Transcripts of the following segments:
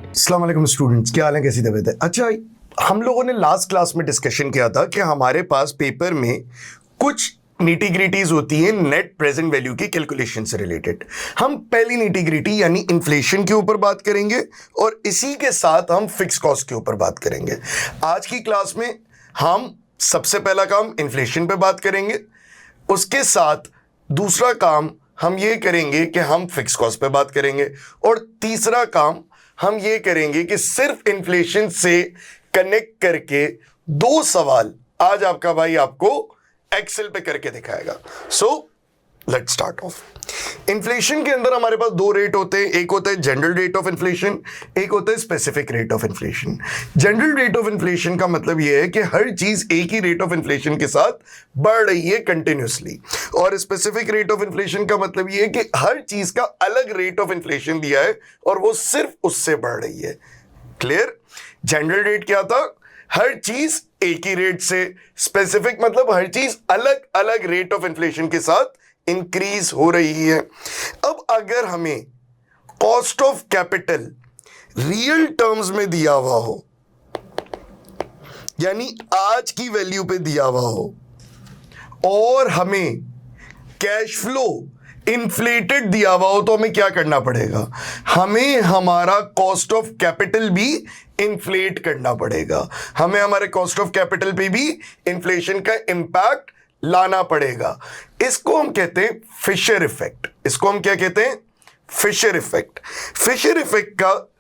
अस्सलाम वालेकुम स्टूडेंट्स, क्या हाल है, कैसी तबीयत है? अच्छा, हम लोगों ने लास्ट क्लास में डिस्कशन किया था कि हमारे पास पेपर में कुछ नीटीग्रिटीज होती हैं नेट प्रेजेंट वैल्यू की कैलकुलेशन से रिलेटेड। हम पहली नीटीग्रिटी यानी इन्फ्लेशन के ऊपर बात करेंगे और इसी के साथ हम फिक्स कॉस्ट के ऊपर बात करेंगे। आज की क्लास में हम सबसे पहला काम इन्फ्लेशन पे बात करेंगे, उसके साथ दूसरा काम हम ये करेंगे कि हम फिक्स कॉस्ट पे बात करेंगे और तीसरा काम हम ये करेंगे कि सिर्फ इन्फ्लेशन से कनेक्ट करके दो सवाल आज आपका भाई आपको एक्सेल पे करके दिखाएगा। So let's start of. Inflation के अंदर हमारे पास दो रेट होते हैं, एक होता है जनरल रेट ऑफ इन्फ्लेशन, एक होता है specific rate of inflation. General rate of inflation का मतलब यह है कि हर चीज एक ही रेट ऑफ इन्फ्लेशन के साथ बढ़ रही है कंटिन्यूसली, और स्पेसिफिक रेट ऑफ इन्फ्लेशन का मतलब यह है कि हर चीज का अलग रेट ऑफ इन्फ्लेशन दिया है और वो सिर्फ उससे बढ़ रही है। क्लियर? जनरल रेट क्या था? हर चीज एक ही रेट से। स्पेसिफिक मतलब हर चीज अलग अलग रेट ऑफ इन्फ्लेशन के साथ इंक्रीज हो रही है। अब अगर हमें cost of capital real terms में दिया हुआ हो, यानी आज की वैल्यू पे दिया हुआ हो, और हमें कैश फ्लो इन्फ्लेटेड दिया हुआ हो, तो हमें क्या करना पड़ेगा? हमें हमारा कॉस्ट ऑफ कैपिटल भी इन्फ्लेट करना पड़ेगा। हमें हमारे कॉस्ट ऑफ कैपिटल पे भी इन्फ्लेशन का इंपैक्ट लाना पड़ेगा। इसको हम कहते हैं फिशर इफेक्ट। इसको हम क्या कहते हैं? Fisher effect. फिशर इफेक्ट का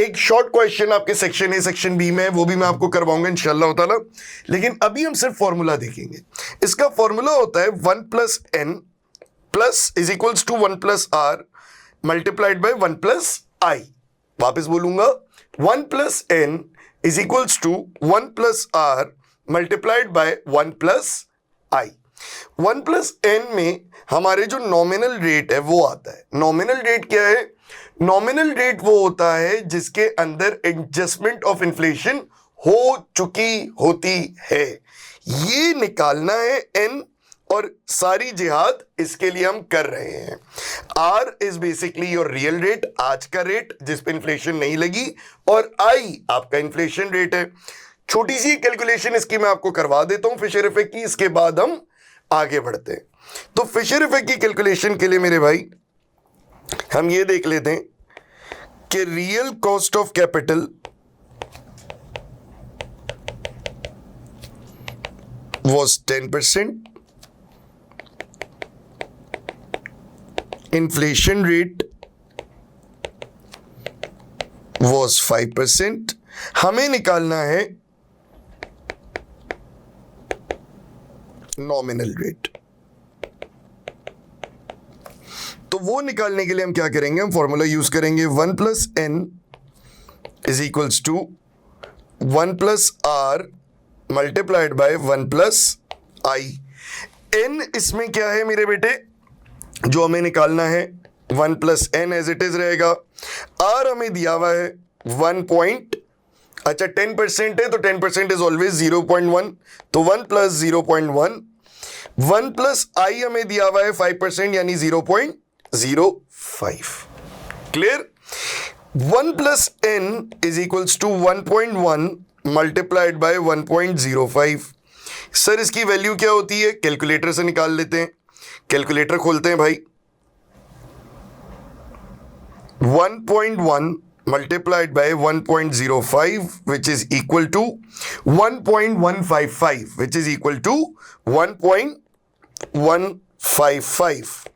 एक शॉर्ट क्वेश्चन आपके सेक्शन ए सेक्शन बी में है, वो भी मैं आपको करवाऊंगा इंशाल्लाह ताला, लेकिन अभी हम सिर्फ फॉर्मूला देखेंगे। इसका फॉर्मूला होता है 1 plus N plus is equals to 1 plus R multiplied by 1 plus I. वापस बोलूंगा, 1 plus N is equals to 1 plus R multiplied by 1 plus I. 1 plus N में हमारे जो नॉमिनल रेट है वो आता है। नॉमिनल रेट क्या है? नॉमिनल रेट वो होता है जिसके अंदर एडजस्टमेंट ऑफ इन्फ्लेशन हो चुकी होती है, ये निकालना है एन, और सारी जिहाद इसके लिए हम कर रहे हैं। R is basically your real rate, आज का रेट जिस पे इन्फ्लेशन नहीं लगी, और आई आपका इन्फ्लेशन रेट है। छोटी सी कैलकुलेशन इसकी मैं आपको करवा देता हूं फिशर इफेक्ट की, इसके बाद हम आगे बढ़ते हैं। तो फिशर इफेक्ट की कैलकुलेशन के लिए मेरे भाई हम ये देख लेते हैं कि real cost of capital was 10%, inflation rate was 5%। हमें निकालना है नॉमिनल रेट। तो वो निकालने के लिए हम क्या करेंगे? हम फॉर्मूला यूज करेंगे 1 plus N is equals to 1 plus R multiplied by 1 plus I. N इसमें क्या है मेरे बेटे जो हमें निकालना है? 1 plus N as it is रहेगा। आर हमें दिया हुआ है 10% है, तो 10% इज ऑलवेज 0.1, तो 1 प्लस 0.1। 1 प्लस आई हमें दिया हुआ है 5% यानी 0.05। Clear? 1 plus N is equals to 1.1 multiplied by 1.05। Sir इसकी वैल्यू क्या होती है? कैलकुलेटर से निकाल लेते हैं। कैलकुलेटर खोलते हैं भाई। 1.1 multiplied by 1.05 which is equal to 1.155 which is equal to 1.155।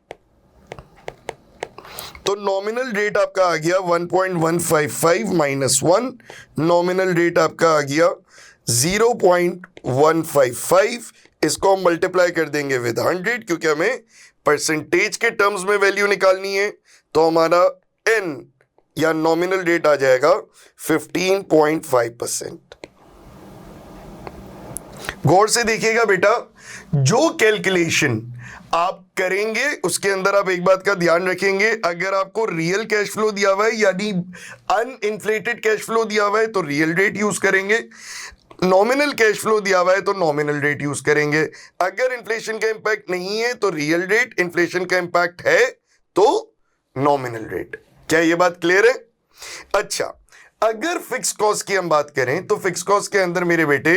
तो नॉमिनल रेट आपका आ गया 1.155 माइनस 1, नॉमिनल रेट आपका आ गया 0.155। इसको हम मल्टीप्लाई कर देंगे विद 100 क्योंकि हमें परसेंटेज के टर्म्स में वैल्यू निकालनी है, तो हमारा एन या नॉमिनल रेट आ जाएगा 15.5%। गौर से देखिएगा बेटा, जो कैलकुलेशन आप करेंगे उसके अंदर आप एक बात का ध्यान रखेंगे, अगर आपको रियल कैश फ्लो दिया हुआ है यानी अनइन्फ्लेटेड कैश फ्लो दिया हुआ है तो रियल रेट यूज करेंगे, नॉमिनल कैश फ्लो दिया हुआ है तो नॉमिनल रेट यूज करेंगे। अगर इन्फ्लेशन का इंपैक्ट नहीं है तो रियल रेट, इन्फ्लेशन का इंपैक्ट है तो नॉमिनल रेट। क्या ये बात क्लियर है? अच्छा, अगर फिक्स कॉस्ट की हम बात करें तो फिक्स कॉस्ट के अंदर मेरे बेटे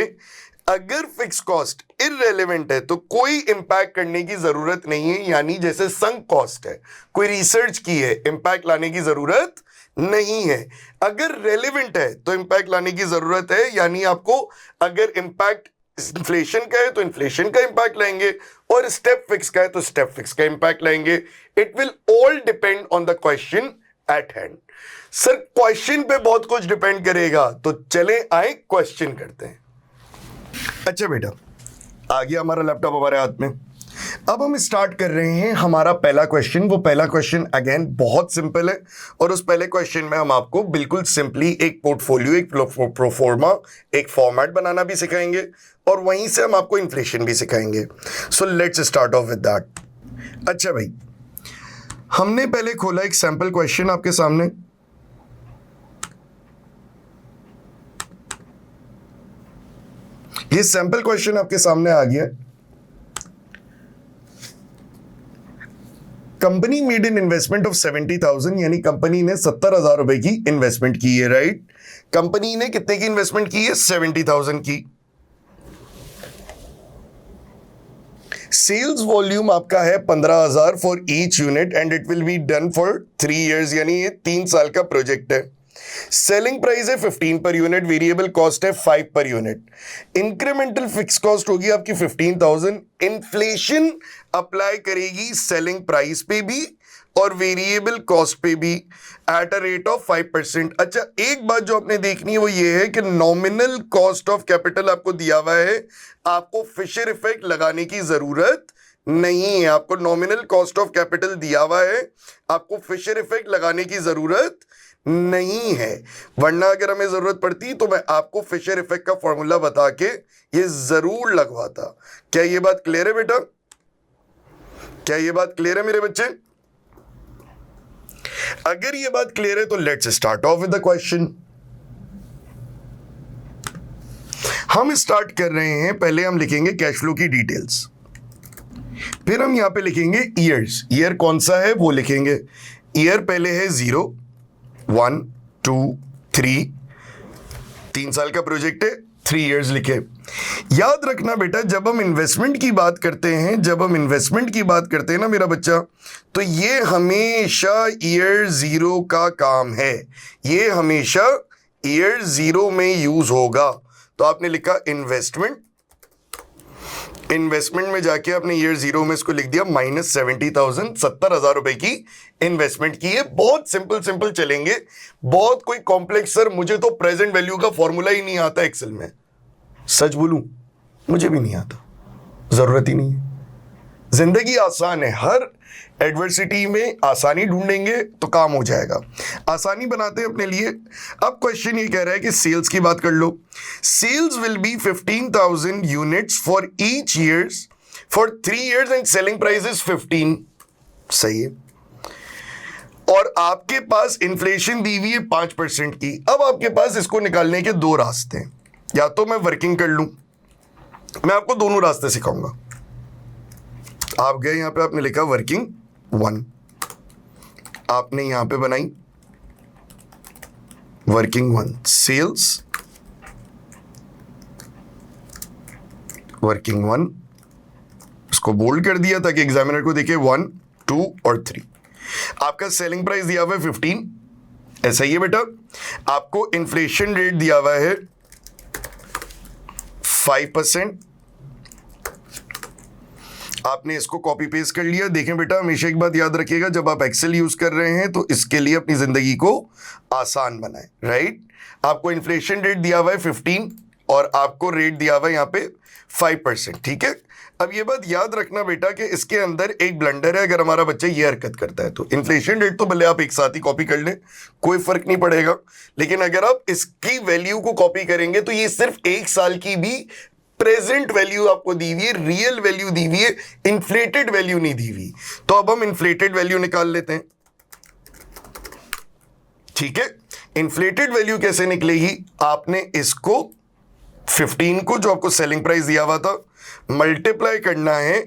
अगर फिक्स कॉस्ट इररेलेवेंट है तो कोई इंपैक्ट करने की जरूरत नहीं है, यानी जैसे संक कॉस्ट है, कोई रिसर्च की है, इंपैक्ट लाने की जरूरत नहीं है। अगर रेलेवेंट है तो इंपैक्ट लाने की जरूरत है, यानी आपको अगर इंपैक्ट इन्फ्लेशन का है तो इन्फ्लेशन का इंपैक्ट लाएंगे, और स्टेप फिक्स का है तो स्टेप फिक्स का इंपैक्ट लाएंगे। It will all depend on the question eight hand. Sir question पे बहुत कुछ डिपेंड करेगा, तो चले आए क्वेश्चन करते हैं। अच्छा बेटा, आ गया हमारा लैपटॉप हमारे हाथ में। अब हम स्टार्ट कर रहे हैं हमारा पहला क्वेश्चन। वो पहला क्वेश्चन अगेन बहुत सिंपल है, और उस पहले क्वेश्चन में हम आपको बिल्कुल सिंपली एक पोर्टफोलियो, एक प्रोफोर्मा, एक फॉर्मेट बनाना भी सिखाएंगे, और वहीं से हम आपको इन्फ्लेशन भी सिखाएंगे। So let's start of with that. अच्छा भाई, हमने पहले खोला एक सैंपल क्वेश्चन आपके सामने। ये सैंपल क्वेश्चन आपके सामने आ गया। Company made an investment of 70,000, यानी कंपनी ने 70,000 रुपए की इन्वेस्टमेंट की है, राइट? कंपनी ने कितने की इन्वेस्टमेंट की है? 70,000 की। सेल्स वॉल्यूम आपका है 15,000 for each unit and it will be done for 3 years, यानी ये 3 साल का प्रोजेक्ट है। सेलिंग प्राइस है 15 पर यूनिट, वेरिएबल कॉस्ट है 5 per unit. Incremental fix cost होगी आपकी 15,000। इन्फ्लेशन अप्लाई करेगी सेलिंग प्राइस पे भी और वेरिएबल कॉस्ट पे भी एट अ रेट ऑफ 5%। अच्छा, एक बात जो आपने देखनी है वो ये है कि नॉमिनल कॉस्ट ऑफ कैपिटल आपको दिया हुआ है, आपको फिशर इफेक्ट लगाने की जरूरत नहीं है। आपको नॉमिनल कॉस्ट ऑफ कैपिटल दिया हुआ है, आपको फिशर इफेक्ट लगाने की जरूरत नहीं है, वरना अगर हमें जरूरत पड़ती तो मैं आपको फिशर इफेक्ट का फॉर्मूला बता के ये जरूर लगवाता। क्या ये बात क्लियर है बेटा? क्या ये बात क्लियर है मेरे बच्चे? अगर ये बात क्लियर है तो let's start of with the question. हम स्टार्ट कर रहे हैं, पहले हम लिखेंगे कैश फ्लो की डिटेल्स, फिर हम यहां पे लिखेंगे ईयर्स। ईयर कौन सा है वो लिखेंगे। ईयर पहले है 0, 1, 2, 3, 3 साल का प्रोजेक्ट है, 3 इयर्स लिखे। याद रखना बेटा, जब हम इन्वेस्टमेंट की बात करते हैं, जब हम इन्वेस्टमेंट की बात करते हैं ना मेरा बच्चा, तो ये हमेशा ईयर 0 का काम है, ये हमेशा ईयर 0 में यूज होगा। तो आपने लिखा इन्वेस्टमेंट, इन्वेस्टमेंट में जाके आपने ईयर 0 में इसको लिख दिया -70,000, 70,000 रुपए की इन्वेस्टमेंट की है। बहुत सिंपल चलेंगे, बहुत कोई कॉम्प्लेक्स। सर मुझे तो प्रेजेंट वैल्यू का फॉर्मूला ही नहीं आता एक्सेल में, सच बोलूं मुझे भी नहीं आता, जरूरत ही नहीं है। जिंदगी आसान है, हर एडवर्सिटी में आसानी ढूंढेंगे तो काम हो जाएगा। आसानी बनाते हैं अपने लिए। अब क्वेश्चन ये कह रहा है कि सेल्स की बात कर लो। Sales will be 15,000 units for each years for 3 years and selling price is 15। सही है। और आपके पास इन्फ्लेशन दी हुई है 5% की। अब आपके पास इसको निकालने के 2 रास्ते हैं, या तो मैं वर्किंग कर लूं, मैं आपको दोनों रास्ते सिखाऊंगा। आप गए यहां पे, आपने लिखा वर्किंग 1, आपने यहां पे बनाई वर्किंग 1, सेल्स वर्किंग 1, इसको बोल्ड कर दिया ताकि एग्जामिनर को देखे 1, 2 और 3। आपका सेलिंग प्राइस दिया हुआ है 15, ऐसा ही है बेटा। आपको इन्फ्लेशन रेट दिया हुआ है 5%। आपने इसको कॉपी पेस्ट कर लिया। देखें बेटा, हमेशा एक बात याद रखिएगा, जब आप एक्सेल यूज कर रहे हैं तो इसके लिए अपनी जिंदगी को आसान बनाएं, राइट? आपको इन्फ्लेशन रेट दिया हुआ है 15 और आपको रेट दिया हुआ है यहाँ पे 5%, ठीक है? अब ये बात याद रखना बेटा कि इसके अंदर एक ब्लंडर है, अगर हमारा बच्चा ये हरकत करता है तो इन्फ्लेशन रेट तो भले आप एक साथ ही कॉपी कर लें, कोई फर्क नहीं पड़ेगा, लेकिन अगर आप इसकी वैल्यू को कॉपी करेंगे तो ये सिर्फ 1 साल की भी प्रेजेंट वैल्यू आपको दी हुई है, रियल वैल्यू दी हुई है, इन्फ्लेटेड वैल्यू नहीं दी हुई। तो अब हम इन्फ्लेटेड वैल्यू निकाल लेते हैं, ठीक है? इन्फ्लेटेड वैल्यू कैसे निकलेगी? आपने इसको 15 को जो आपको सेलिंग प्राइस दिया हुआ था मल्टीप्लाई करना है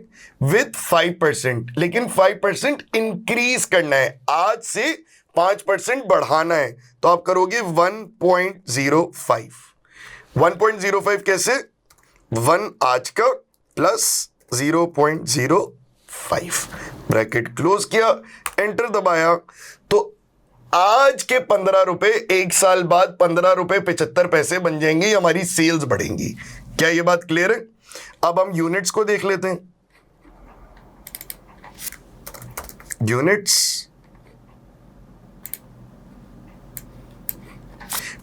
विथ 5%, लेकिन 5% इंक्रीज करना है, आज से 5% बढ़ाना है, तो आप करोगे 1.05। 1.05 कैसे? 1 आज का प्लस 0.05, ब्रैकेट क्लोज किया, एंटर दबाया, तो आज के 15 रुपए एक साल बाद 15 रुपए 75 पैसे बन जाएंगे, हमारी सेल्स बढ़ेंगी। क्या ये बात क्लियर है? अब हम यूनिट्स को देख लेते हैं। यूनिट्स,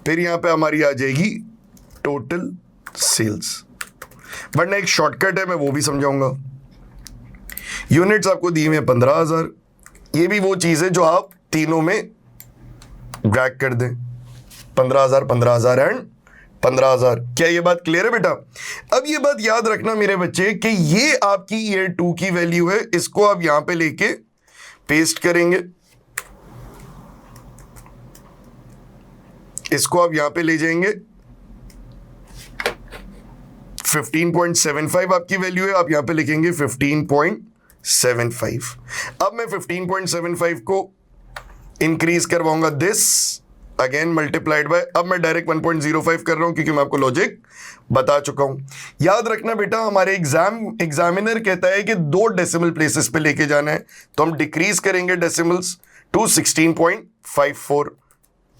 फिर यहां पे हमारी आ जाएगी टोटल सेल्स, वरना एक शॉर्टकट है, मैं वो भी समझाऊंगा। यूनिट्स आपको दी हुई है 15,000, ये भी वो चीज है जो आप तीनों में ड्रैग कर दें, 15,000 15,000 एंड 15,000। क्या ये बात क्लियर है बेटा? अब ये बात याद रखना मेरे बच्चे कि ये आपकी ईयर 2 की वैल्यू है, इसको आप यहां पे लेके पेस्ट करेंगे, इसको आप यहां पे ले जाएंगे, 15.75 आपकी वैल्यू है, आप यहां पे लिखेंगे 15.75। अब मैं 15.75 को इंक्रीज करवाऊंगा दिस अगेन मल्टीप्लाइड बाय, अब मैं डायरेक्ट 1.05 कर रहा हूं क्योंकि मैं आपको लॉजिक बता चुका हूं। याद रखना बेटा, हमारे एग्जामिनर कहता है कि 2 डेसिमल प्लेसेस पे लेके जाना है, तो हम डिक्रीज करेंगे डेसिमल्स टू 16.54।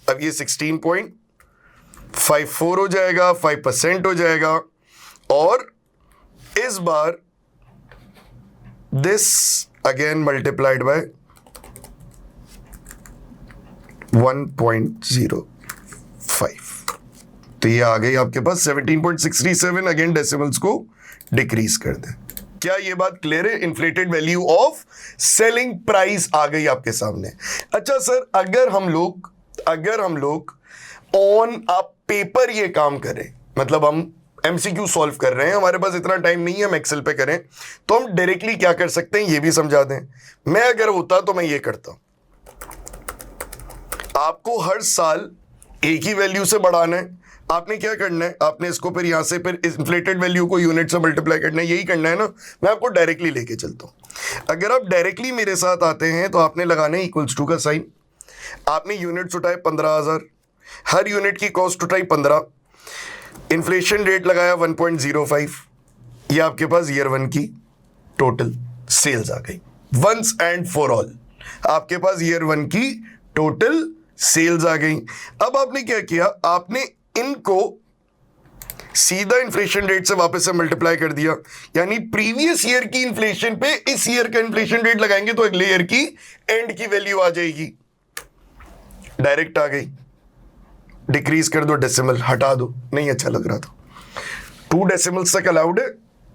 अब ये 16.54 हो जाएगा, 5% हो जाएगा, और इस बार दिस अगेन मल्टीप्लाइड बाय 1.05, तो ये आ गई आपके पास 17.637। अगेन डेसिमल्स को डिक्रीज कर दें। क्या ये बात क्लियर है? Inflated value of selling price आ गई आपके सामने। अच्छा सर, अगर हम लोग ऑन अ पेपर ये काम करें, मतलब हम एमसीक्यू सॉल्व कर रहे हैं, हमारे पास इतना टाइम नहीं है हम एक्सेल पे करें, तो हम डायरेक्टली क्या कर सकते हैं ये भी समझा दें। मैं अगर होता तो मैं ये करता, आपको हर साल एक ही वैल्यू से बढ़ाना है, आपने क्या करना है, आपने इसको फिर यहां से फिर इन्फ्लेटेड वैल्यू को यूनिट से मल्टीप्लाई करना है, यही करना है ना। मैं आपको डायरेक्टली लेके चलता हूं। अगर आप डायरेक्टली मेरे साथ आते हैं तो आपने लगाना है इक्वल्स टू का साइन, आपने यूनिट्स उठाए 15,000, हर यूनिट की कॉस्ट उठाई 15, इन्फ्लेशन रेट लगाया 1.05, ये आपके पास ईयर 1 की टोटल सेल्स आ गई। वंस एंड फॉर ऑल आपके पास ईयर 1 की टोटल सेल्स आ गई। अब आपने क्या किया, आपने इनको सीधा इन्फ्लेशन रेट से वापस से मल्टीप्लाई कर दिया, यानी प्रीवियस ईयर की इन्फ्लेशन पे इस ईयर का इन्फ्लेशन रेट लगाएंगे तो अगले ईयर की एंड की वैल्यू आ जाएगी, डायरेक्ट आ गई। डिक्रीज कर दो, डेसिमल हटा दो, नहीं अच्छा लग रहा था। 2 डेसिमल्स तक अलाउड है,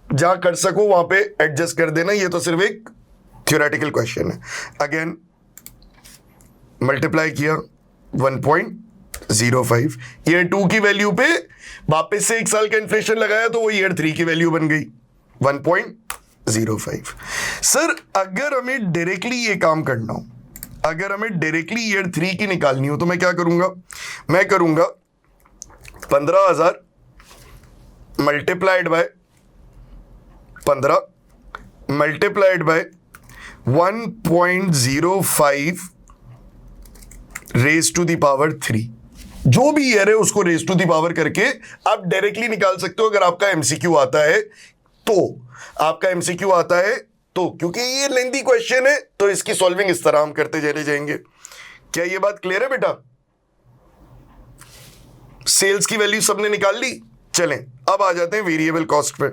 जहां कर सको वहां पे एडजस्ट कर देना, ये तो सिर्फ एक थ्योरेटिकल क्वेश्चन है। अगेन मल्टीप्लाई किया 1.05, ईयर 2 की वैल्यू पे वापस से 1 साल का इन्फ्लेशन लगाया तो वो ईयर 3 की वैल्यू बन गई 1.05। सर अगर हमें डायरेक्टली ये काम करना हो, अगर हमें डायरेक्टली ईयर 3 की निकालनी हो, तो मैं क्या करूंगा, मैं करूंगा 15,000 multiplied by 15 multiplied by 1.05 raise to the power 3, जो भी ईयर है उसको रेज टू द पावर करके आप डायरेक्टली निकाल सकते हो। अगर आपका एमसीक्यू आता है तो, आपका एमसीक्यू आता है तो, क्योंकि ये लेंथी क्वेश्चन है तो इसकी सॉल्विंग इस तरह हम करते चले जाएंगे। क्या ये बात क्लियर है बेटा? सेल्स की वैल्यू सबने निकाल ली, चलें अब आ जाते हैं वेरिएबल कॉस्ट पे।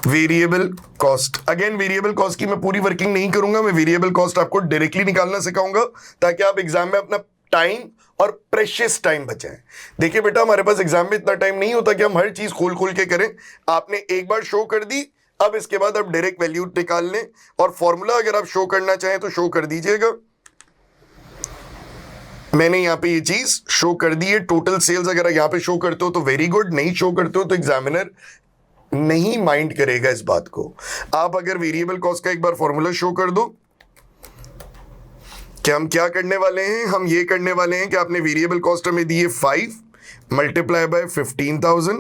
Variable cost, again variable cost की मैं पूरी वर्किंग नहीं करूंगा, मैं वेरिएबल कॉस्ट आपको डायरेक्टली निकालना सिखाऊंगा ताकि आप एग्जाम में अपना टाइम और प्रेशियस टाइम बचाएं। देखिए बेटा, हमारे पास एग्जाम में इतना टाइम नहीं होता कि हम हर चीज खोल खोल के करें। आपने एक बार शो कर दी, अब इसके बाद आप डायरेक्ट वैल्यू निकाल लें, और फॉर्मूला अगर आप शो करना चाहें तो शो कर दीजिएगा। मैंने यहां पे ये चीज शो कर दी है, टोटल सेल्स अगर यहां पे शो करते हो तो वेरी गुड, नहीं शो करते हो तो एग्जामिनर नहीं माइंड करेगा इस बात को। आप अगर वेरिएबल कॉस्ट का एक बार फॉर्मूला शो कर दो कि हम क्या करने वाले हैं, हम ये करने वाले हैं कि आपने वेरिएबल कॉस्ट हमें दी है 5, multiply by 15,000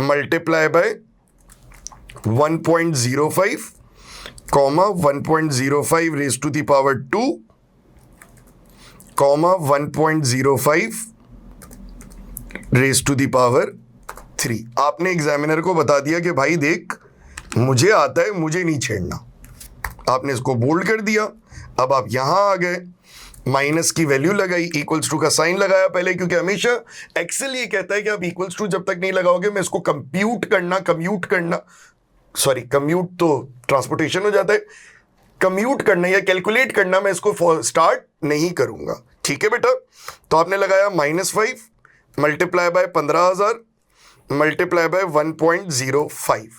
multiply by 1.05 comma 1.05 raise to the power 2 comma 1.05 raise to the power 3। आपने एग्जामिनर को बता दिया कि भाई देख मुझे आता है, मुझे नहीं छेड़ना। आपने इसको बोल्ड कर दिया। अब आप यहां आ गए, माइनस की वैल्यू लगाई, इक्वल्स टू का साइन लगाया पहले, क्योंकि हमेशा एक्सेल ये कहता है कि आप इक्वल्स टू जब तक नहीं लगाओगे मैं इसको कंप्यूट तो ट्रांसपोर्टेशन हो जाता है, कम्यूट करना या कैलकुलेट करना मैं इसको स्टार्ट नहीं करूंगा। ठीक है बेटा, तो आपने लगाया -5 multiply by 15,000 multiply by 1.05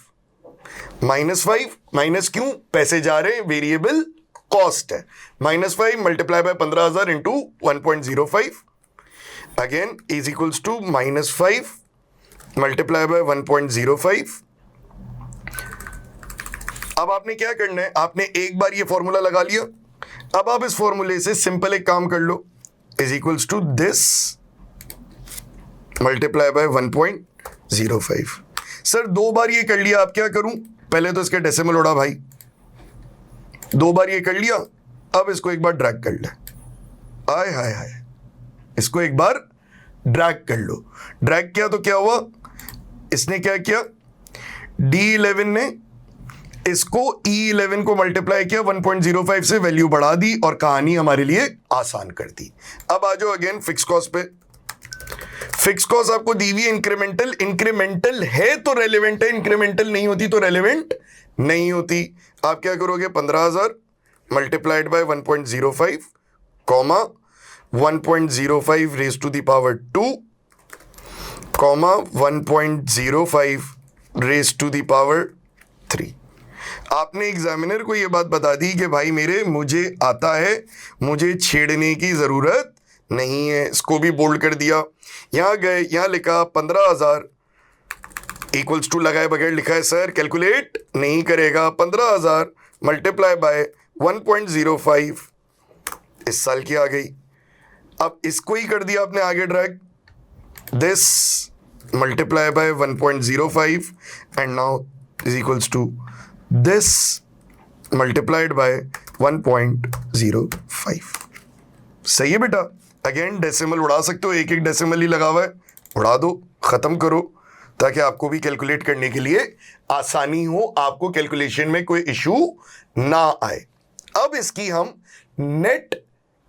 -5 minus क्यों, पैसे जा रहे हैं, वेरिएबल कॉस्ट है। -5 multiply by 15,000 into 1.05 again is equals to -5 multiply by 1.05। अब आपने क्या करना है, आपने एक बार ये फॉर्मूला लगा लिया। अब आप इस फॉर्मूले से सिंपल एक काम कर लो, is equals to this multiply by 1.05। Sir 2 बार ये कर लिया, आप क्या करूं, पहले तो इसके डेसिमल उड़ा भाई, 2 बार ये कर लिया। अब इसको एक बार ड्रैग कर ले, आय हाय हाय, इसको एक बार ड्रैग कर लो। ड्रैग किया तो क्या हुआ, इसने क्या किया, D11 ने इसको E11 को मल्टीप्लाई किया, 1.05 से वैल्यू बढ़ा दी और कहानी हमारे लिए आसान कर दी। अब आ जाओ अगेन फिक्स कॉस्ट पे। फिक्स कॉस्ट आपको दी हुई इंक्रीमेंटल है तो रेलेवेंट है, इंक्रीमेंटल नहीं होती तो रेलेवेंट नहीं होती। आप क्या करोगे, 15,000 multiplied by 1.05 comma 1.05 raise to the power 2 comma 1.05 raise to the power 3। आपने एग्जामिनर को यह बात बता दी कि भाई मुझे आता है, मुझे छेड़ने की जरूरत नहीं है। इसको भी बोल्ड कर दिया। यहां गए, यहां लिखा 15,000 इक्वल्स टू लगाए बगैर लिखा है सर कैलकुलेट नहीं करेगा। 15,000 मल्टीप्लाई बाय 1.05 इस साल की आ गई। अब इसको ही कर दिया आपने आगे drag, this multiply by 1.05 and now is equals to this multiplied by 1.05। सही है बेटा। अगेन डेसिमल उड़ा सकते हो, एक एक डेसिमल ही लगा हुआ है, उड़ा दो, खत्म करो, ताकि आपको भी कैलकुलेट करने के लिए आसानी हो, आपको कैलकुलेशन में कोई इशू ना आए। अब इसकी हम नेट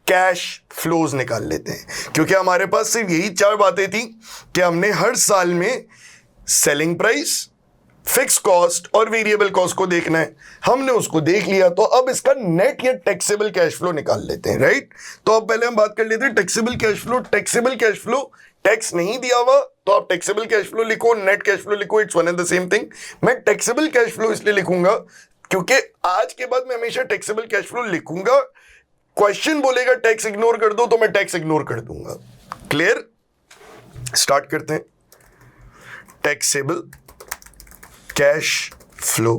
कैश फ्लोज निकाल लेते हैं, क्योंकि हमारे पास सिर्फ यही 4 बातें थी कि हमने हर साल में सेलिंग प्राइस, फिक्स कॉस्ट और वेरिएबल कॉस्ट को देखना है। हमने उसको देख लिया, तो अब इसका नेट या टैक्सेबल कैश फ्लो निकाल लेते हैं, राइट। तो अब पहले हम बात कर लेते हैं taxable cash flow. Taxable cash flow tax नहीं दिया हुआ तो आप टैक्सेबल कैश फ्लो लिखो, नेट कैश फ्लो लिखो, it's one and the same thing. मैं टैक्सेबल कैश फ्लो इसलिए लिखूंगा क्योंकि आज के बाद मैं हमेशा टैक्सेबल कैश फ्लो लिखूंगा। क्वेश्चन बोलेगा टैक्स इग्नोर कर दो तो मैं टैक्स इग्नोर कर दूंगा। क्लियर, स्टार्ट करते हैं। टैक्सेबल कैश फ्लो,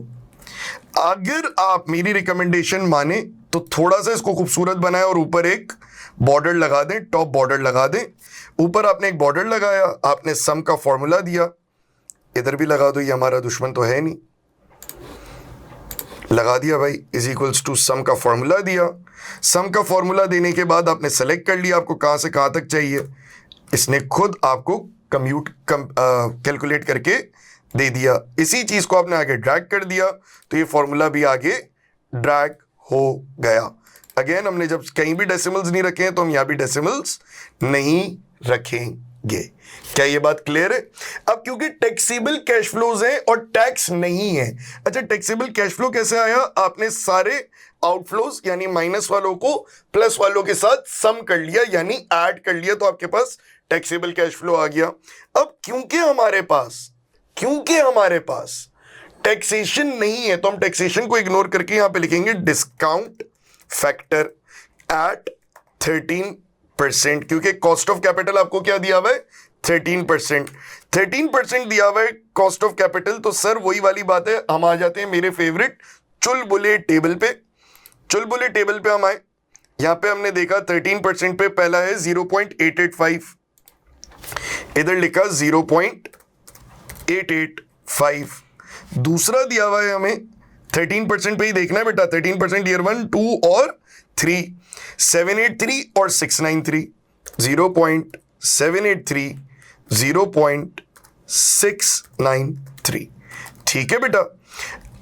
अगर आप मेरी रिकमेंडेशन माने तो थोड़ा सा इसको खूबसूरत बनाएं और ऊपर एक बॉर्डर लगा दें, टॉप बॉर्डर लगा दें। ऊपर आपने एक बॉर्डर लगाया, आपने सम का फॉर्मूला दिया, इधर भी लगा दो, ये हमारा दुश्मन तो है नहीं, लगा दिया भाई, इज इक्वल्स टू सम का फॉर्मूला दिया। सम का फॉर्मूला देने के बाद आपने सेलेक्ट कर लिया आपको कहां से कहां तक चाहिए, इसने खुद आपको कैलकुलेट करके दे दिया। इसी चीज को आपने आगे ड्रैग कर दिया तो ये फॉर्मूला भी आगे ड्रैग हो गया। अगेन हमने जब कहीं भी डेसिमल्स नहीं रखे हैं तो हम यहां भी डेसिमल्स नहीं रखेंगे। क्या ये बात क्लियर है? अब क्योंकि टैक्सेबल कैश फ्लोज हैं और टैक्स नहीं है। अच्छा, टैक्सेबल कैश फ्लो कैसे आया? आपने सारे आउटफ्लोज यानी माइनस वालों को प्लस वालों के साथ सम कर लिया यानी ऐड कर लिया, तो आपके पास टैक्सेबल कैश फ्लो आ गया। अब क्योंकि हमारे पास टैक्सेशन नहीं है तो हम टैक्सेशन को इग्नोर करके यहां पे लिखेंगे डिस्काउंट फैक्टर एट 13%, क्योंकि कॉस्ट ऑफ कैपिटल आपको क्या दिया हुआ है? 13%। 13% दिया हुआ है कॉस्ट ऑफ कैपिटल। तो सर वही वाली बात है, हम आ जाते हैं मेरे फेवरेट चुलबुले टेबल पे। चुलबुले टेबल पे हम आए, यहां पे हमने देखा 13% पे पहला है 0.885, इधर लिखा 0.885, दूसरा दिया हुआ है हमें 13% पे ही देखना है बेटा, 13% ईयर 1, 2 और 3, 783 और 693, 0.783, 0.693, ठीक है बेटा।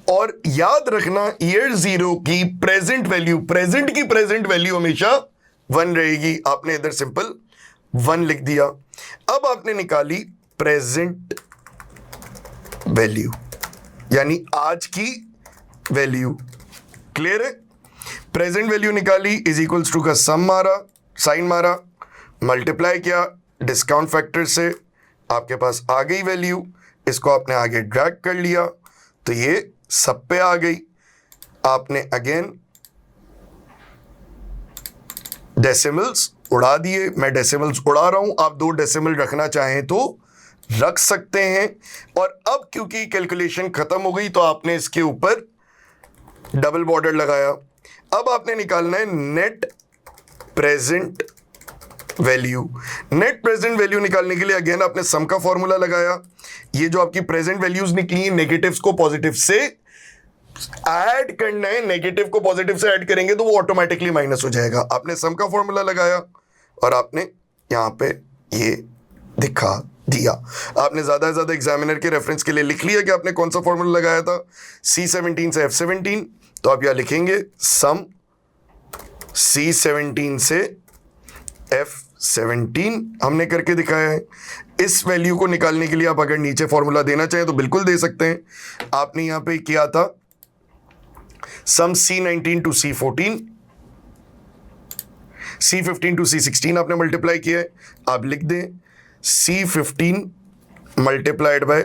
और याद रखना ईयर 0 की प्रेजेंट वैल्यू, प्रेजेंट की प्रेजेंट वैल्यू हमेशा 1 रहेगी। आपने इधर सिंपल 1 लिख दिया। अब आपने निकाली प्रेजेंट वैल्यू, यानी आज की वैल्यू। क्लियर है? प्रेजेंट वैल्यू निकाली इज इक्वल्स टू का सम मारा, साइन मारा, मल्टीप्लाई किया डिस्काउंट फैक्टर से, आपके पास आ गई वैल्यू। इसको आपने आगे ड्रैग कर लिया तो ये सब पे आ गई। आपने अगेन डेसिमल्स उड़ा दिए, मैं डेसिमल्स उड़ा रहा हूं, आप 2 डेसिमल रखना चाहें तो रख सकते हैं। और अब क्योंकि कैलकुलेशन खत्म हो गई तो आपने इसके ऊपर डबल बॉर्डर लगाया। अब आपने निकालना है net present value. Net present value निकालने के लिए अगेन आपने सम का फॉर्मूला लगाया। ये जो आपकी प्रेजेंट वैल्यूज निकली, नेगेटिव्स को पॉजिटिव से ऐड करना है, नेगेटिव को पॉजिटिव से ऐड करेंगे तो वो ऑटोमेटिकली माइनस हो जाएगा। आपने सम का फॉर्मूला लगाया और आपने यहां पे ये दिखा दिया। आपने ज्यादा से ज्यादा एग्जामिनर के रेफरेंस के लिए लिख लिया कि आपने कौन सा फॉर्मूला लगाया था, C17 से F17, तो आप यहां लिखेंगे सम C17 से F17 हमने करके दिखाया है। इस वैल्यू को निकालने के लिए आप अगर नीचे फॉर्मूला देना चाहें तो बिल्कुल दे सकते हैं। आपने यहां पे किया था सम C19 to C14, C15 to C16 आपने मल्टीप्लाई किया है। आप लिख दें C15 multiplied by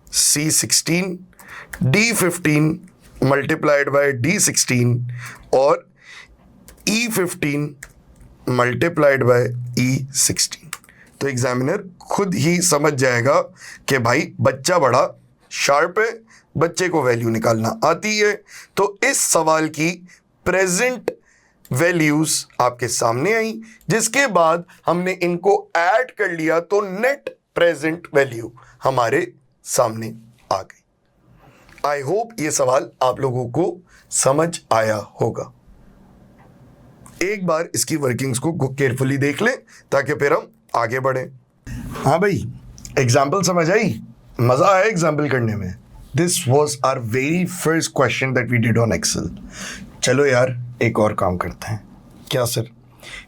C16, D15 multiplied by D16 और E15 मल्टीप्लाइड बाय E16। तो एग्जामिनर खुद ही समझ जाएगा कि भाई बच्चा बड़ा शार्प है, बच्चे को वैल्यू निकालना आती है। तो इस सवाल की प्रेजेंट वैल्यूज आपके सामने आई, जिसके बाद हमने इनको ऐड कर लिया तो नेट प्रेजेंट वैल्यू हमारे सामने आ गई। आई होप ये सवाल आप लोगों को समझ आया होगा। एक बार इसकी वर्किंग्स को केयरफुली देख लें ताकि फिर हम आगे बढ़े। हाँ भाई, एग्जाम्पल समझ आई? मजा आया एग्जाम्पल करने में? This was our very first question that we did on Excel. चलो यार एक और काम करते हैं। क्या सर?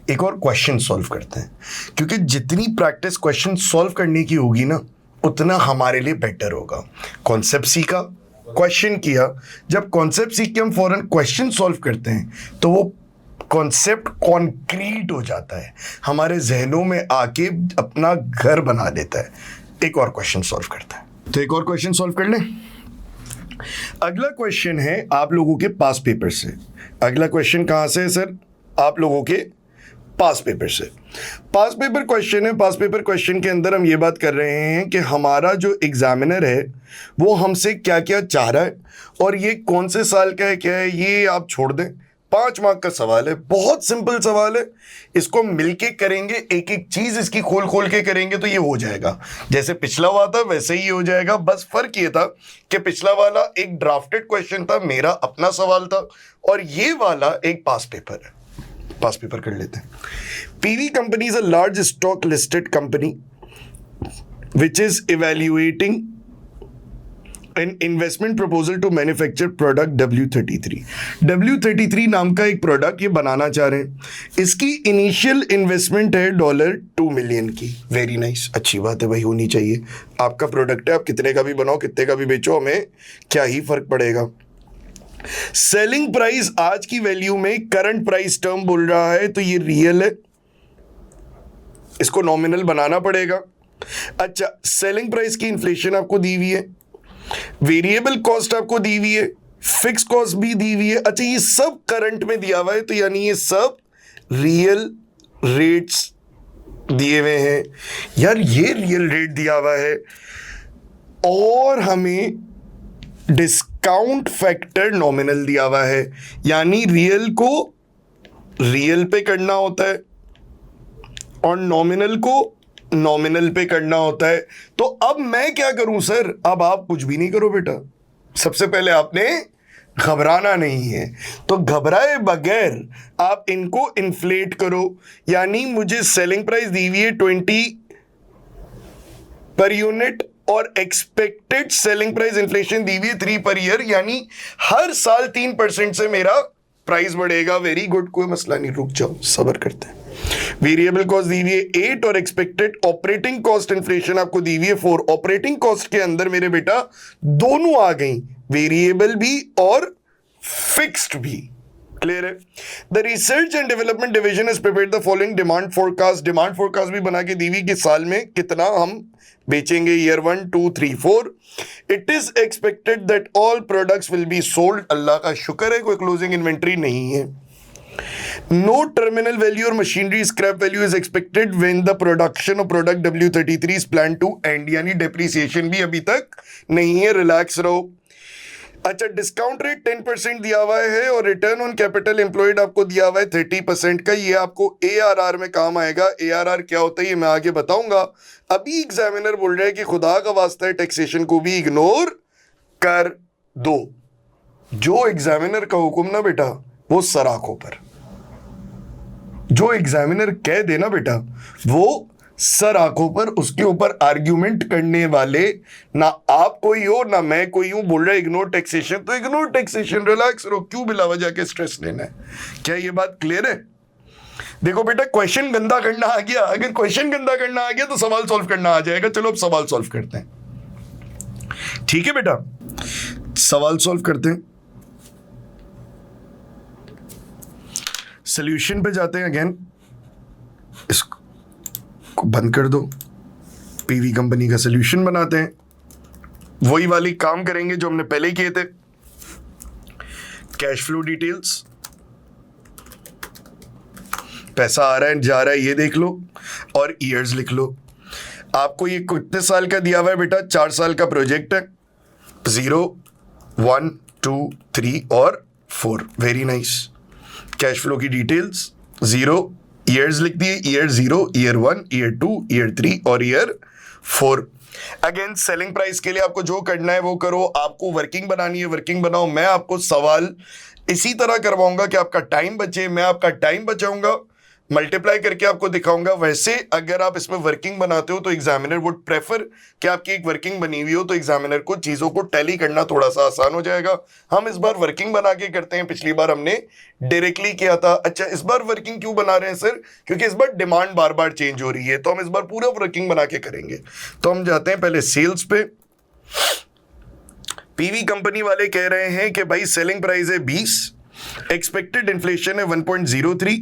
एक और क्वेश्चन सॉल्व करते हैं, क्योंकि जितनी प्रैक्टिस क्वेश्चन सॉल्व करने की होगी ना उतना हमारे लिए बेटर होगा। कॉन्सेप्ट सीखा, क्वेश्चन किया, जब कॉन्सेप्ट सीख के हम फौरन क्वेश्चन सॉल्व करते हैं तो वो कॉन्सेप्ट कॉन्क्रीट हो जाता है, हमारे जहनों में आके अपना घर बना देता है। एक और क्वेश्चन सॉल्व करते हैं, तो एक और क्वेश्चन सॉल्व कर लें। अगला क्वेश्चन है आप लोगों के पास पेपर से। अगला क्वेश्चन कहां से है सर? आप लोगों के पास पेपर से। पास पेपर क्वेश्चन है। पास पेपर क्वेश्चन के अंदर हम ये बात कर रहे हैं कि हमारा जो एग्जामिनर है वो हमसे क्या क्या चाह रहा है और ये कौन से साल का है, क्या है, ये आप छोड़ दें। 5 मार्क का सवाल है, बहुत सिंपल सवाल है। इसको मिलके करेंगे, एक एक चीज इसकी खोल खोल के करेंगे तो ये हो जाएगा। जैसे पिछला हुआ था वैसे ही हो जाएगा। बस फर्क ये था कि पिछला वाला एक ड्राफ्टेड क्वेश्चन था, मेरा अपना सवाल था, और ये वाला एक पास पेपर है। पास पेपर कर लेते हैं। PV company is a large stock listed company which is evaluating an investment proposal to manufacture product W33। W33 नाम का एक प्रोडक्ट ये बनाना चाह रहे हैं। इसकी इनिशियल इन्वेस्टमेंट है $2 मिलियन की। वेरी नाइस, अच्छी बात है भाई, होनी चाहिए। आपका प्रोडक्ट है, आप कितने का भी बनाओ कितने का भी बेचो, हमें क्या ही फर्क पड़ेगा। सेलिंग प्राइस आज की वैल्यू में करंट प्राइस टर्म बोल रहा है तो ये रियल है, इसको नॉमिनल बनाना पड़ेगा। अच्छा, सेलिंग प्राइस की इन्फ्लेशन आपको दी हुई है, वेरिएबल कॉस्ट आपको दी हुई है, फिक्स कॉस्ट भी दी हुई है। अच्छा, ये सब करंट में दिया हुआ है तो यानी ये सब रियल रेट्स दिए हुए हैं। यार ये रियल रेट दिया हुआ है और हमें डिस्काउंट फैक्टर नॉमिनल दिया हुआ है, यानी रियल को रियल पे करना होता है और नॉमिनल को नॉमिनल पे करना होता है। तो अब मैं क्या करूं सर? अब आप कुछ भी नहीं करो बेटा, सबसे पहले आपने घबराना नहीं है। तो घबराए बगैर आप इनको इन्फ्लेट करो। यानी मुझे सेलिंग प्राइस दी हुई है 20 पर यूनिट और एक्सपेक्टेड सेलिंग प्राइस इन्फ्लेशन दी हुई है 3 पर ईयर, यानी हर साल 3% से मेरा प्राइस बढ़ेगा। वेरी गुड, कोई मसला नहीं, रुक जाओ, सब्र करते हैं। वेरिएबल कॉस्ट दी हुई है 8 और एक्सपेक्टेड ऑपरेटिंग कॉस्ट इन्फ्लेशन आपको दी हुई है 4। ऑपरेटिंग कॉस्ट के अंदर मेरे बेटा दोनों आ गई, वेरिएबल भी और फिक्स्ड भी। क्लियर है? The research and development division is prepared the following demand forecast. Demand forecast भी बना के दी हुई कि साल में कितना हम बेचेंगे, year 1 2 3 4। It is expected that all products will be sold. Allah का शुक्र है कोई क्लोजिंग इन्वेंट्री नहीं है। नो टर्मिनल वैल्यू और machinery scrap value is expected when the production of product W33 is plan to end, यानी डेप्रिसिएशन भी अभी तक नहीं है, रिलैक्स रहो। अच्छा, डिस्काउंट रेट 10% दिया हुआ है और रिटर्न ऑन कैपिटल एम्प्लॉयड आपको दिया हुआ है 30% का। ये आपको ARR में काम आएगा। ARR क्या होता है ये मैं आगे बताऊंगा। अभी एग्जामिनर बोल रहा है कि खुदा का वास्ता है टैक्सेशन को भी इग्नोर कर दो। जो एग्जामिनर का हुक्म ना बेटा वो सर आंखों पर, जो एग्जामिनर कह देना बेटा वो सर आंखों पर, उसके ऊपर आर्ग्यूमेंट करने वाले ना आप कोई हो ना मैं कोई हूं। बोल रहा है इग्नोर टैक्सेशन, तो इग्नोर टैक्सेशन, रिलैक्स रहो, क्यों बिला वजह के स्ट्रेस लेना है? क्या ये बात क्लियर है? देखो बेटा, क्वेश्चन गंदा करना आ गया, अगर क्वेश्चन गंदा करना आ गया तो सवाल सॉल्व करना आ जाएगा। चलो अब सवाल सॉल्व करते हैं, ठीक है बेटा? सवाल सॉल्व करते हैं, सॉल्यूशन पे जाते हैं। अगेन इसको बंद कर दो, पीवी कंपनी का सॉल्यूशन बनाते हैं, वही वाली काम करेंगे जो हमने पहले किए थे। कैश फ्लो डिटेल्स, पैसा आ रहा है जा रहा है ये देख लो और ईयर्स लिख लो। आपको ये कितने साल का दिया हुआ है बेटा? 4 साल का प्रोजेक्ट है, 0 1 2 3 और 4। Very nice. कैश फ्लो की डिटेल्स 0 ईयर्स लिख दिए, ईयर 0, ईयर 1, ईयर 2, ईयर 3 और ईयर 4। अगेन सेलिंग प्राइस के लिए आपको जो करना है वो करो। आपको वर्किंग बनानी है वर्किंग बनाओ। मैं आपको सवाल इसी तरह करवाऊंगा कि आपका टाइम बचे, मैं आपका टाइम बचाऊंगा, मल्टीप्लाई करके आपको दिखाऊंगा। वैसे अगर आप इसमें वर्किंग बनाते हो तो एग्जामिनर वुड प्रेफर कि आपकी एक वर्किंग बनी हुई हो, तो एग्जामिनर को चीज़ों को टैली करना थोड़ा सा आसान हो जाएगा। हम इस बार वर्किंग बना के करते हैं, पिछली बार हमने डायरेक्टली किया था। अच्छा, इस बार वर्किंग क्यों बना रहे हैं सर? क्योंकि इस बार डिमांड बार बार चेंज हो रही है, तो हम इस बार पूरा वर्किंग बना के करेंगे। तो हम जाते हैं पहले सेल्स पे। पीवी कंपनी वाले कह रहे हैं कि भाई सेलिंग प्राइस है 20, एक्सपेक्टेड इन्फ्लेशन है 1.03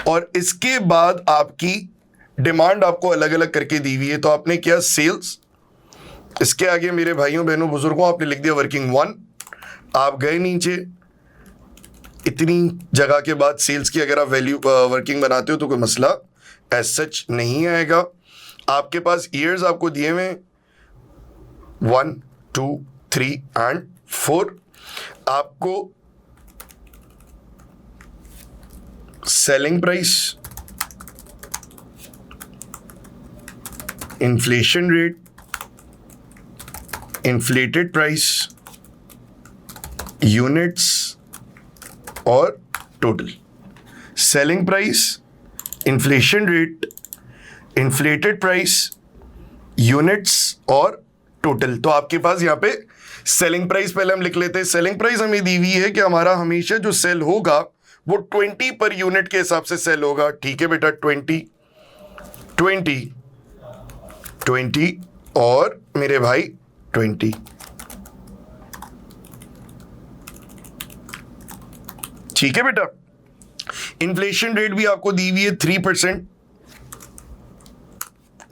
और इसके बाद आपकी डिमांड आपको अलग अलग करके दी हुई है। तो आपने किया सेल्स, इसके आगे मेरे भाइयों बहनों बुजुर्गों आपने लिख दिया वर्किंग 1। आप गए नीचे, इतनी जगह के बाद सेल्स की अगर आप वैल्यू वर्किंग बनाते हो तो कोई मसला एज सच नहीं आएगा। आपके पास ईयर्स आपको दिए हुए 1 2 3 एंड 4। आपको selling price, inflation rate, inflated price, units और total. Selling price, inflation rate, inflated price, units और टोटल। तो आपके पास यहाँ पे सेलिंग प्राइस पहले हम लिख लेते हैं। सेलिंग प्राइस हमें दी हुई है कि हमारा हमेशा जो सेल होगा वो 20 पर यूनिट के हिसाब से सेल होगा। ठीक है बेटा, 20 20 20 और मेरे भाई 20। ठीक है बेटा। इन्फ्लेशन रेट भी आपको दी हुई है 3%,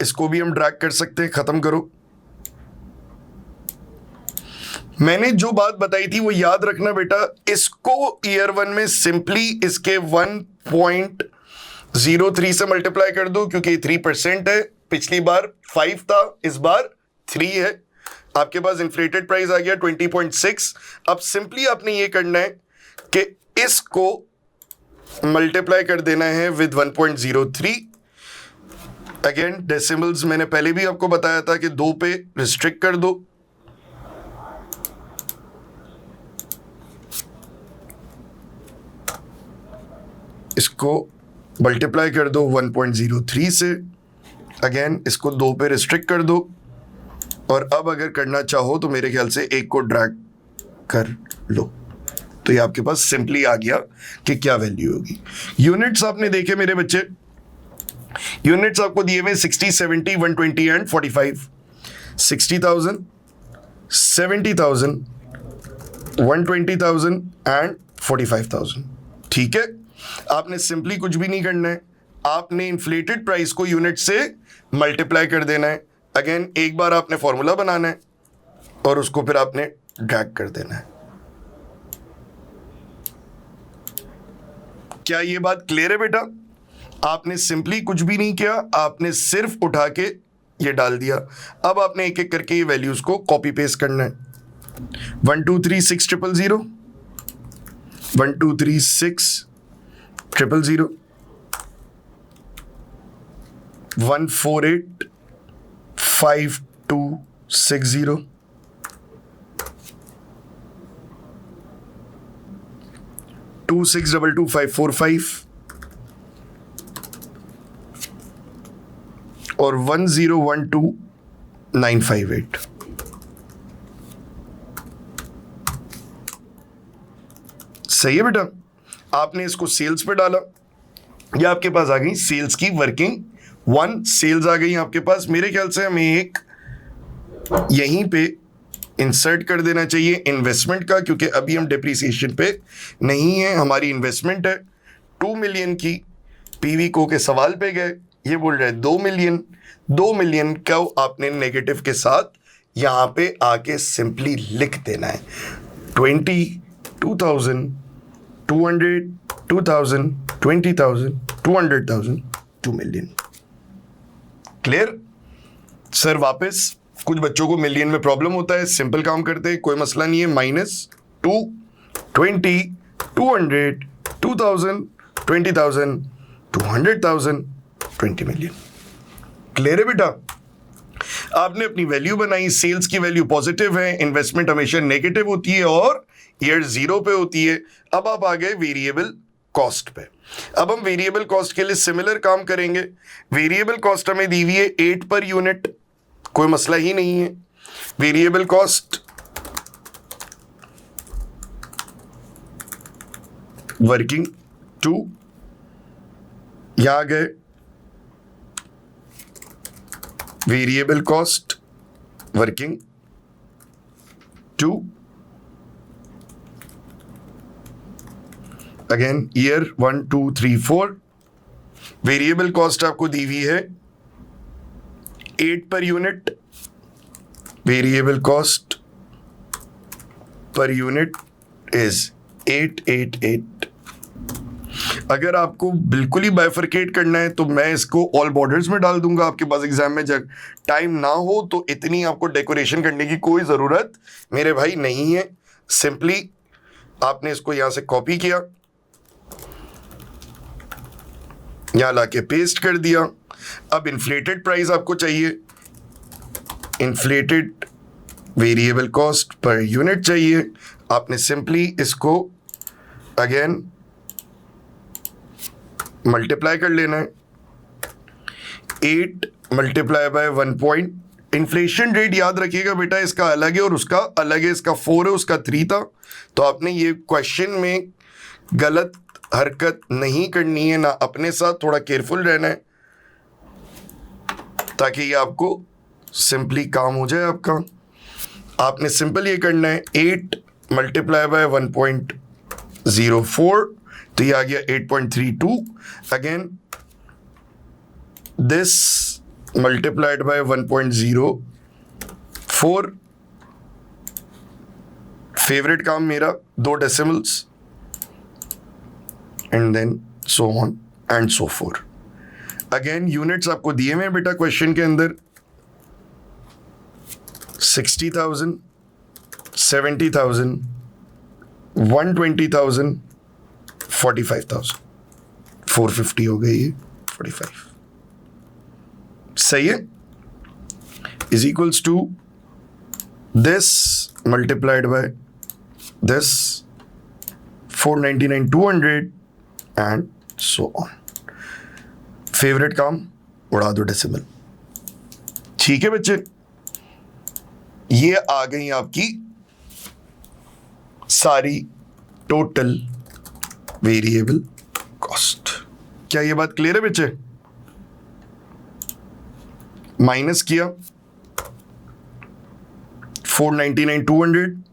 इसको भी हम ड्रैग कर सकते हैं। खत्म करो। मैंने जो बात बताई थी वो याद रखना बेटा। इसको ईयर 1 में सिंपली इसके 1.03 से मल्टीप्लाई कर दो, क्योंकि 3% है। पिछली बार 5 था, इस बार 3 है। आपके पास इन्फ्लेटेड प्राइस आ गया 20.6। अब सिंपली आपने ये करना है कि इसको मल्टीप्लाई कर देना है विद 1.03 अगेन डेसिमल्स मैंने पहले भी आपको बताया था कि 2 पे रिस्ट्रिक्ट कर दो, इसको मल्टीप्लाई कर दो 1.03 से, अगेन इसको 2 पे रिस्ट्रिक्ट कर दो, और अब अगर करना चाहो तो मेरे ख्याल से 1 को ड्रैग कर लो, तो ये आपके पास सिंपली आ गया कि क्या वैल्यू होगी। यूनिट्स आपने देखे मेरे बच्चे, यूनिट्स आपको दिए हुए 60, 70, 120 एंड 45। 60,000, 70,000, 120,000 एंड 45,000। ठीक है, आपने सिंपली कुछ भी नहीं करना है, आपने इन्फ्लेटेड प्राइस को यूनिट से मल्टीप्लाई कर देना है। अगेन एक बार आपने फॉर्मूला बनाना है और उसको फिर आपने ड्रैग कर देना है। क्या ये बात क्लियर है बेटा? आपने सिंपली कुछ भी नहीं किया, आपने सिर्फ उठा के ये डाल दिया। अब आपने एक एक करके ये वैल्यूज को कॉपी पेस्ट करना है। 1 2 3 6 0 0 1 2 3 6 0 0 1 4 8 5 2 6 0 2 6 2 2 5 4 5 और 1 0 1 2 9 5 8। सही है बेटा? आपने इसको सेल्स पे डाला, ये आपके पास आ गई सेल्स की वर्किंग 1 सेल्स आ गई आपके पास। मेरे ख्याल से हमें एक यहीं पे इंसर्ट कर देना चाहिए इन्वेस्टमेंट का, क्योंकि अभी हम डिप्रिसिएशन पे नहीं है, हमारी इन्वेस्टमेंट है 2 मिलियन की। पीवी को के सवाल पे गए, ये बोल रहे हैं 2 मिलियन। 2 मिलियन का आपने नेगेटिव के साथ यहां पे आके सिंपली लिख देना है 20, 2,000, 200, 2,000, 20,000, 200,000, 2 मिलियन। Clear sir? वापस कुछ बच्चों को मिलियन में प्रॉब्लम होता है, सिंपल काम करते हैं, कोई मसला नहीं है। -2, 20, 200, 2,000, 20,000, 200,000, 20 मिलियन। क्लियर है बेटा? आपने अपनी वैल्यू बनाई, सेल्स की वैल्यू पॉजिटिव है, इन्वेस्टमेंट हमेशा नेगेटिव होती है और ईयर 0 पे होती है। अब आप आ गए वेरिएबल कॉस्ट पे। अब हम वेरिएबल कॉस्ट के लिए सिमिलर काम करेंगे। वेरिएबल कॉस्ट हमें दी हुई है 8 पर यूनिट, कोई मसला ही नहीं है। वेरिएबल कॉस्ट वर्किंग 2, यहां आ गए variable cost working 2, again year 1 2 3 4। Variable cost आपको दी हुई है 8 per unit. Variable cost per unit is 888। अगर आपको बिल्कुल ही बाइफरकेट करना है तो मैं इसको ऑल बॉर्डर्स में डाल दूंगा आपके पास एग्जाम में, जब टाइम ना हो तो इतनी आपको डेकोरेशन करने की कोई ज़रूरत मेरे भाई नहीं है। सिंपली आपने इसको यहां से कॉपी किया, यहां लाके पेस्ट कर दिया। अब इन्फ्लेटेड प्राइस आपको चाहिए, inflated variable cost per unit चाहिए। आपने सिंपली इसको अगेन मल्टीप्लाई कर लेना है। 8 multiply by 1 point. Inflation rate याद रखिएगा बेटा, इसका अलग है और उसका अलग है। इसका 4 है, उसका 3 था। तो आपने ये क्वेश्चन में गलत हरकत नहीं करनी है, ना अपने साथ, थोड़ा केयरफुल रहना है ताकि ये आपको सिंपली काम हो जाए आपका। आपने सिंपल ये करना है 8 मल्टीप्लाई बाय 1.04, तो ये आ गया 8.32। Again this multiplied by 1.04। Favourite काम मेरा 2 decimals, and then so on and so forth. Again units आपको दिए हुए बेटा क्वेश्चन के अंदर 60,000, 70,000, 120,000, 45,000, 450 हो गई ये 45। सही है, is equals to this multiplied by this 499 200 and so on. Favourite काम उड़ा दो डेसिमल। ठीक है बच्चे, ये आ गई आपकी सारी टोटल वेरिएबल कॉस्ट। क्या ये बात क्लियर है बच्चे? माइनस किया 499 200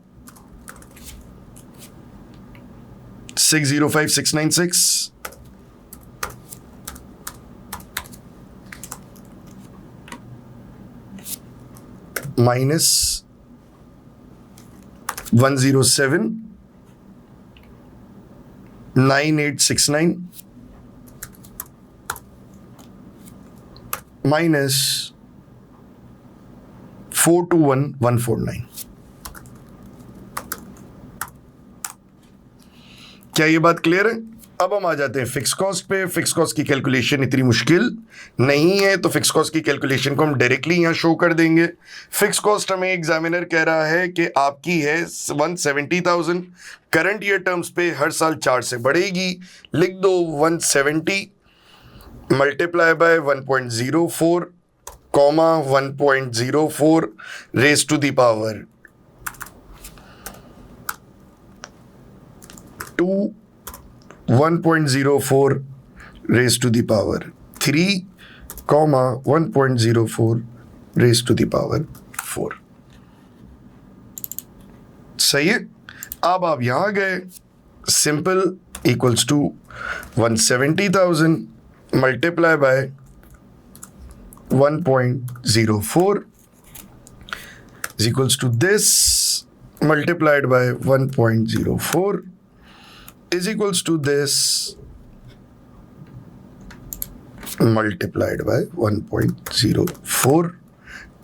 605 696 माइनस 107 9869 माइनस 421 149। क्या ये बात क्लियर है? अब हम आ जाते हैं फिक्स कॉस्ट पे। फिक्स कॉस्ट की कैलकुलेशन इतनी मुश्किल नहीं है, तो फिक्स कॉस्ट की कैलकुलेशन को हम डायरेक्टली यहां शो कर देंगे। फिक्स कॉस्ट हमें एग्जामिनर कह रहा है कि आपकी है 170,000, करंट ईयर टर्म्स पे हर साल 4 से बढ़ेगी। लिख दो 170 multiply by 1.04 comma 1.04 raise to the power 2 1.04 raised to the power 3 comma 1.04 raised to the power 4। सही है। अब आप यहां गए, simple equals to 170,000 multiply by 1.04 is equals to this multiplied by 1.04 is equals to this multiplied by 1.04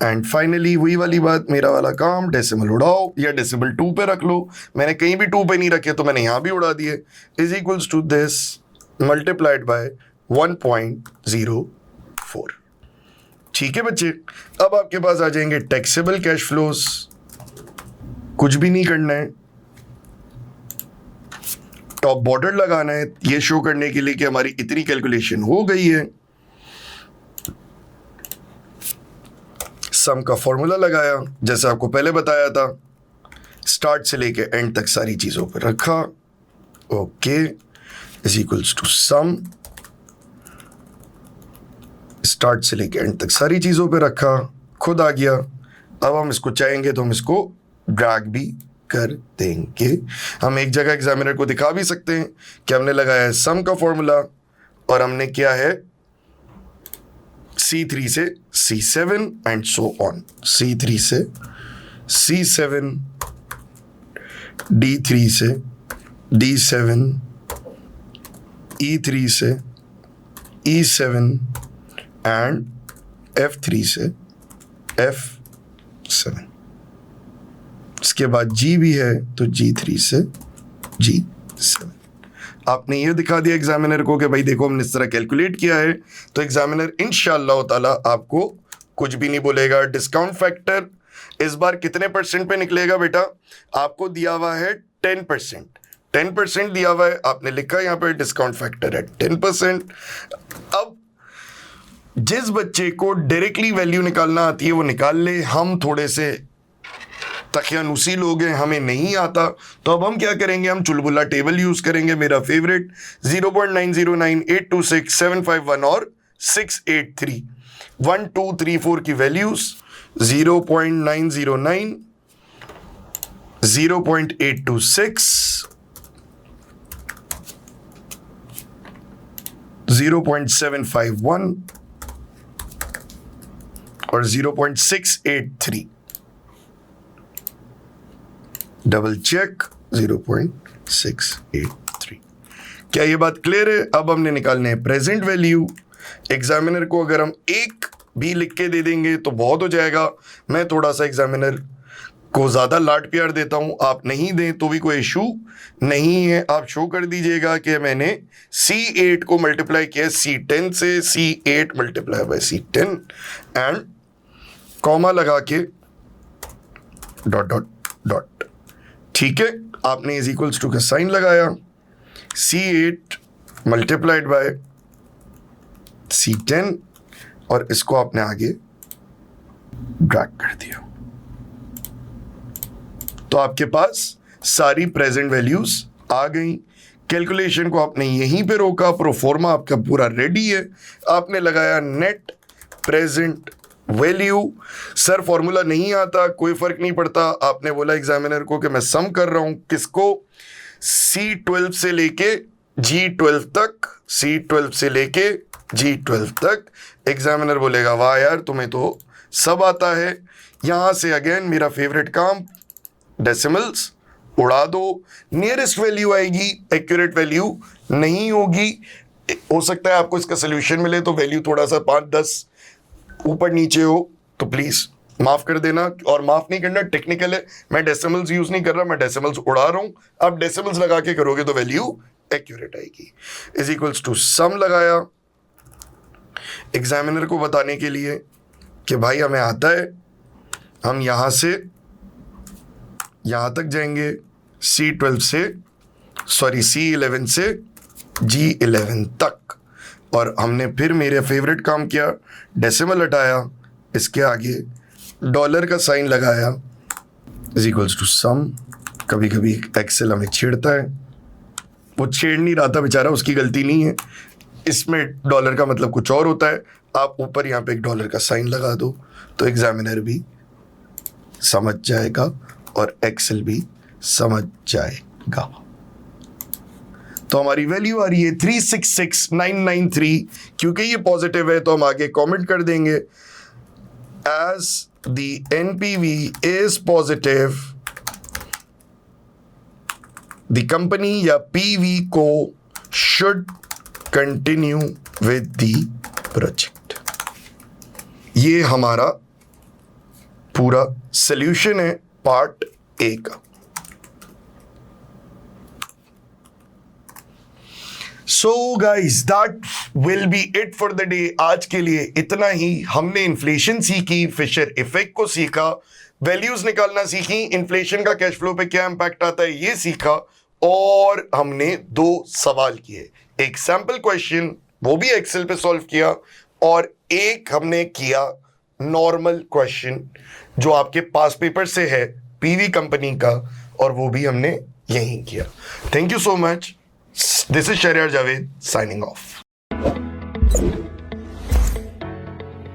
and finally वही वाली बात, मेरा वाला काम डेसिमल उड़ाओ या डेसिमल 2 पे रख लो। मैंने कहीं भी 2 पे नहीं रखे तो मैंने यहां भी उड़ा दिए। Is equals to this multiplied by 1.04। ठीक है बच्चे, अब आपके पास आ जाएंगे टैक्सेबल कैश फ्लोज। कुछ भी नहीं करना है, टॉप बॉर्डर लगाना है ये शो करने के लिए कि हमारी इतनी कैलकुलेशन हो गई है। सम का फॉर्मूला लगाया जैसे आपको पहले बताया था, स्टार्ट से लेके एंड तक सारी चीजों पर रखा। Okay, is equals to sum, start से लेके एंड तक सारी चीजों पे रखा, खुद आ गया। अब हम इसको चाहेंगे तो हम इसको ड्रैग भी कर देंगे। हम एक जगह एग्जामिनर को दिखा भी सकते हैं कि हमने लगाया है सम का फॉर्मूला और हमने किया है C3 से C7 and so on, C3 से C7, D3 से D7, E3 से E7 एंड F3 से F7। इसके बाद G भी है तो G3 से G7। आपने ये दिखा दिया एग्जामिनर को कि भाई देखो हमने इस तरह कैलकुलेट किया है, तो एग्जामिनर इंशाअल्लाह ताला आपको कुछ भी नहीं बोलेगा। डिस्काउंट फैक्टर इस बार कितने % पे निकलेगा बेटा? आपको दिया हुआ है 10%। 10% दिया हुआ है, आपने लिखा यहाँ पे डिस्काउंट फैक्टर है 10%। अब जिस बच्चे को डायरेक्टली वैल्यू निकालना आती है वो निकाल ले। हम थोड़े से तखियानुसी लोग हैं, हमें नहीं आता, तो अब हम क्या करेंगे, हम चुलबुला टेबल यूज करेंगे। मेरा फेवरेट 0.909 826 751 और 683 1 2 3 4 की वैल्यूज 0.909 0.826 0.751 और 0.683। Double check 0.683। क्या ये बात क्लियर है? अब हमने निकालने हैं प्रेजेंट वैल्यू। एग्जामिनर को अगर हम एक भी लिख के दे देंगे तो बहुत हो जाएगा। मैं थोड़ा सा एग्जामिनर को ज़्यादा लाड प्यार देता हूँ, आप नहीं दें तो भी कोई इशू नहीं है। आप शो कर दीजिएगा कि मैंने C8 को मल्टीप्लाई किया C10 से, C8 multiply by C10 and comma लगा के डॉट डॉट डॉट। ठीक है, आपने इज इक्वल्स टू का साइन लगाया, C8 मल्टीप्लाइड बाय C10 और इसको आपने आगे ड्रैग कर दिया। तो आपके पास सारी प्रेजेंट वैल्यूज आ गई। कैलकुलेशन को आपने यहीं पे रोका, प्रोफॉर्मा आपका पूरा रेडी है। आपने लगाया net present value. Sir formula नहीं आता, कोई फर्क नहीं पड़ता। आपने बोला एग्जामिनर को कि मैं सम कर रहा हूं, किसको? C12 से लेके G12 तक, C12 से लेके G12 तक। एग्जामिनर बोलेगा वाह यार तुम्हें तो सब आता है। यहां से अगेन मेरा फेवरेट काम, डेसिमल्स उड़ा दो। नियरेस्ट वैल्यू आएगी, एक्यूरेट वैल्यू नहीं होगी। हो सकता है आपको इसका सोल्यूशन मिले तो वैल्यू थोड़ा सा 5-10 ऊपर नीचे हो, तो प्लीज माफ कर देना। और माफ नहीं करना, टेक्निकल है, मैं डेसिमल्स यूज नहीं कर रहा, मैं डेसिमल्स उड़ा रहा हूं। आप डेसिमल्स लगा के करोगे तो वैल्यू एक्यूरेट आएगी। इज इक्वल्स टू सम लगाया एग्जामिनर को बताने के लिए कि भाई हमें आता है, हम यहां से यहां तक जाएंगे, C11 से G11 तक। और हमने फिर मेरे फेवरेट काम किया, डेसिमल हटाया, इसके आगे डॉलर का साइन लगाया, इज इक्वल्स टू सम। कभी कभी एक्सेल हमें छेड़ता है, वो छेड़ नहीं रहा था बेचारा, उसकी गलती नहीं है। इसमें डॉलर का मतलब कुछ और होता है। आप ऊपर यहाँ पे एक डॉलर का साइन लगा दो तो एग्जामिनर भी समझ जाएगा और एक्सेल भी समझ जाएगा। तो हमारी वैल्यू आ रही है 366993। क्योंकि ये पॉजिटिव है तो हम आगे कमेंट कर देंगे, as the NPV is positive the company या पीवी को should continue with the project. ये हमारा पूरा सॉल्यूशन है पार्ट ए का। So guys that will be it for the day. आज के लिए इतना ही। हमने इन्फ्लेशन सीखी, फिशर इफेक्ट को सीखा, वैल्यूज निकालना सीखी, इन्फ्लेशन का कैश फ्लो पे क्या इंपैक्ट आता है ये सीखा, और हमने 2 सवाल किए। एक सैंपल क्वेश्चन, वो भी एक्सेल पे सॉल्व किया, और एक हमने किया नॉर्मल क्वेश्चन जो आपके पास पेपर से है पीवी कंपनी का, और वो भी हमने यहीं किया। Thank you so much. This is Shahryar Javed signing off.